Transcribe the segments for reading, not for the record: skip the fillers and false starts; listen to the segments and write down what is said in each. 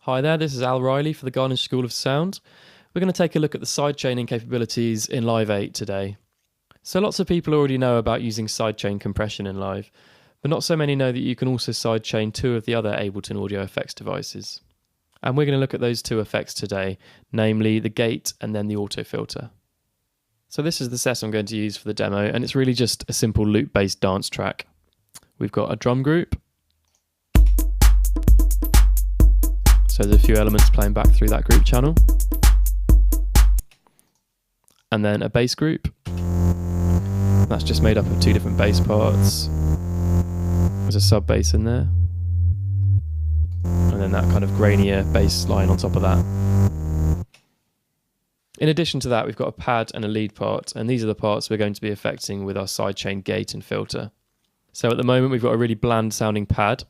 Hi there, this is Al Riley for the Garnish School of Sound. We're going to take a look at the sidechaining capabilities in Live 8 today. So lots of people already know about using sidechain compression in Live, but not so many know that you can also sidechain two of the other Ableton audio effects devices. And we're going to look at those two effects today, namely the gate and then the auto filter. So this is the set I'm going to use for the demo, and it's really just a simple loop-based dance track. We've got a drum group. So there's a few elements playing back through that group channel. And then a bass group. That's just made up of two different bass parts. There's a sub bass in there. And then that kind of grainier bass line on top of that. In addition to that, we've got a pad and a lead part, and these are the parts we're going to be affecting with our sidechain gate and filter. So at the moment we've got a really bland sounding pad.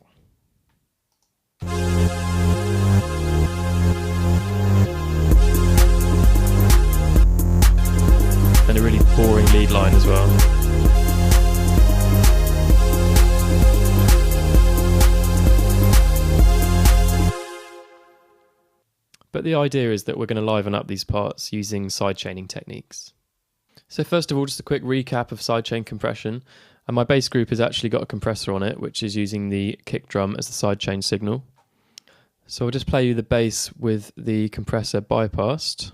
And a really boring lead line as well. But the idea is that we're going to liven up these parts using sidechaining techniques. So first of all, just a quick recap of sidechain compression. And my bass group has actually got a compressor on it, which is using the kick drum as the sidechain signal. So I'll just play you the bass with the compressor bypassed.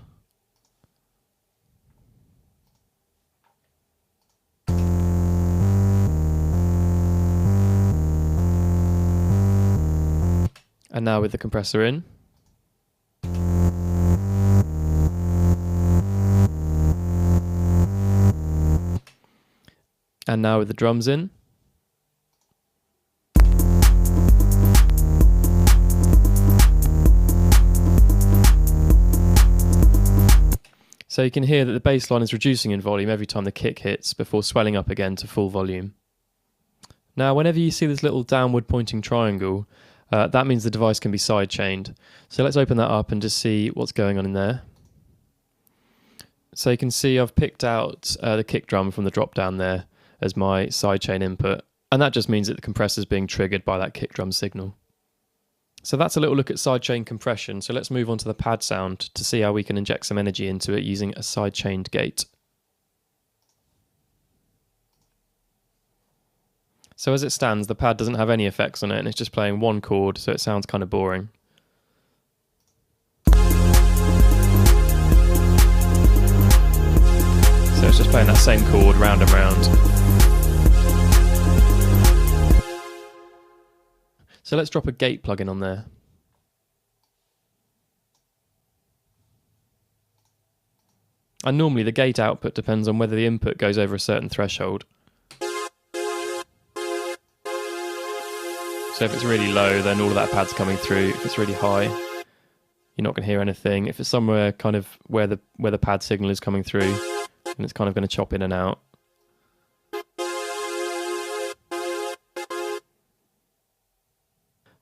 And now with the compressor in. And now with the drums in. So you can hear that the bass line is reducing in volume every time the kick hits before swelling up again to full volume. Now whenever you see this little downward pointing triangle, that means the device can be sidechained. So let's open that up and just see what's going on in there. So you can see I've picked out the kick drum from the drop down there as my sidechain input, and that just means that the compressor is being triggered by that kick drum signal. So that's a little look at sidechain compression. So let's move on to the pad sound to see how we can inject some energy into it using a sidechained gate. So as it stands, the pad doesn't have any effects on it, and it's just playing one chord, so it sounds kind of boring. So it's just playing that same chord round and round. So let's drop a gate plugin on there. And normally the gate output depends on whether the input goes over a certain threshold. So if it's really low, then all of that pad's coming through. If it's really high, you're not going to hear anything. If it's somewhere kind of where the pad signal is coming through, then it's kind of going to chop in and out.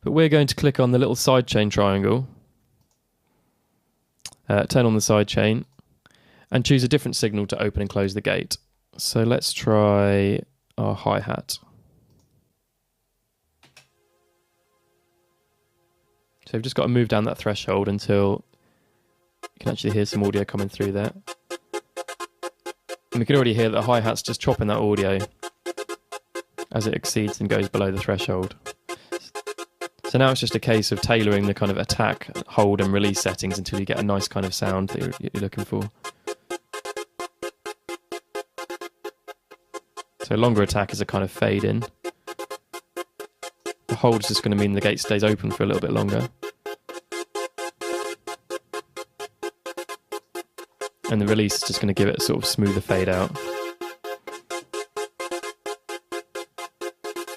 But we're going to click on the little sidechain triangle, turn on the sidechain, and choose a different signal to open and close the gate. So let's try our hi-hat. So we've just got to move down that threshold until you can actually hear some audio coming through there. And we can already hear that the hi-hat's just chopping that audio as it exceeds and goes below the threshold. So now it's just a case of tailoring the kind of attack, hold and release settings until you get a nice kind of sound that you're looking for. So longer attack is a kind of fade in. The hold is just going to mean the gate stays open for a little bit longer. And the release is just going to give it a sort of smoother fade out.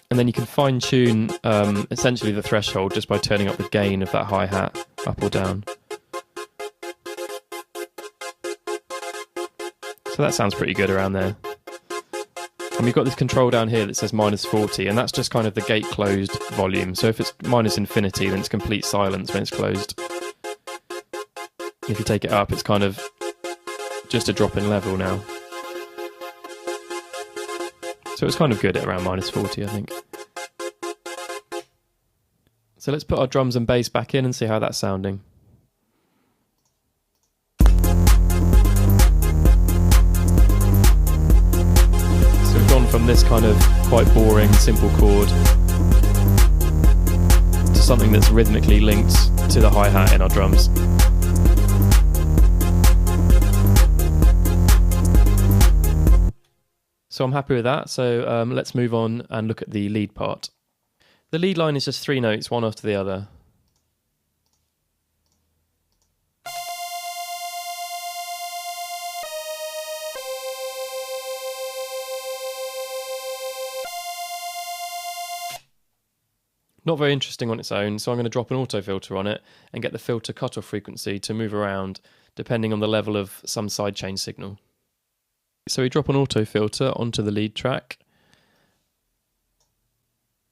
And then you can fine tune essentially the threshold just by turning up the gain of that hi-hat up or down. So that sounds pretty good around there. And we've got this control down here that says -40, and that's just kind of the gate closed volume. So if it's -infinity, then it's complete silence when it's closed. If you take it up, it's kind of just a drop in level now. So it's kind of good at around -40, I think. So let's put our drums and bass back in and see how that's sounding. So we've gone from this kind of quite boring, simple chord to something that's rhythmically linked to the hi-hat in our drums. So I'm happy with that, so let's move on and look at the lead part. The lead line is just 3 notes, one after the other. Not very interesting on its own, so I'm going to drop an auto filter on it and get the filter cutoff frequency to move around depending on the level of some sidechain signal. So we drop an auto filter onto the lead track,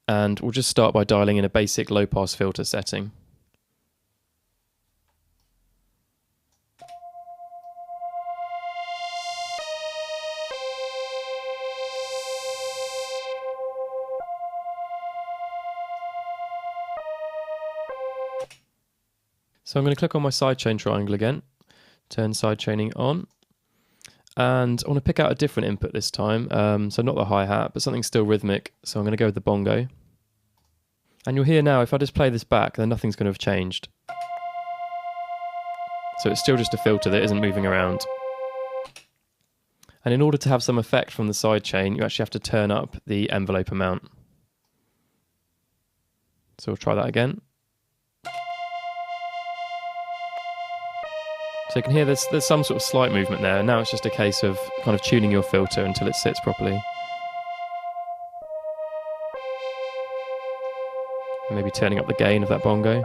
and we'll just start by dialing in a basic low pass filter setting. So I'm going to click on my sidechain triangle again, turn sidechaining on. And I want to pick out a different input this time, so not the hi-hat, but something still rhythmic. So I'm going to go with the bongo. And you'll hear now, if I just play this back, then nothing's going to have changed. So it's still just a filter that isn't moving around. And in order to have some effect from the sidechain, you actually have to turn up the envelope amount. So we'll try that again. So you can hear there's some sort of slight movement there, and now it's just a case of kind of tuning your filter until it sits properly. And maybe turning up the gain of that bongo.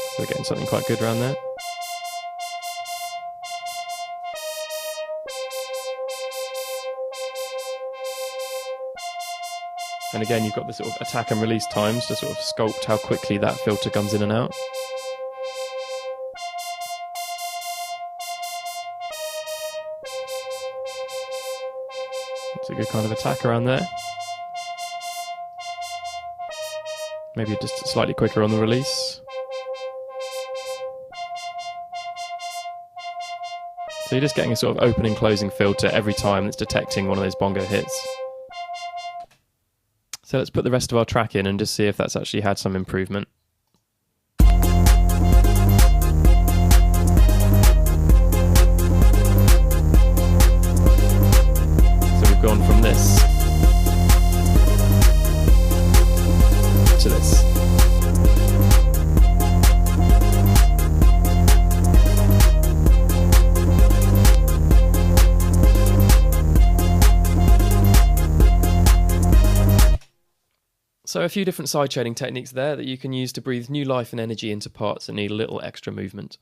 So we're getting something quite good around there. And again, you've got the sort of attack and release times to sort of sculpt how quickly that filter comes in and out. It's a good kind of attack around there. Maybe just slightly quicker on the release. So you're just getting a sort of opening closing filter every time it's detecting one of those bongo hits. So let's put the rest of our track in and just see if that's actually had some improvement. So we've gone from this to this. So a few different sidechaining techniques there that you can use to breathe new life and energy into parts that need a little extra movement.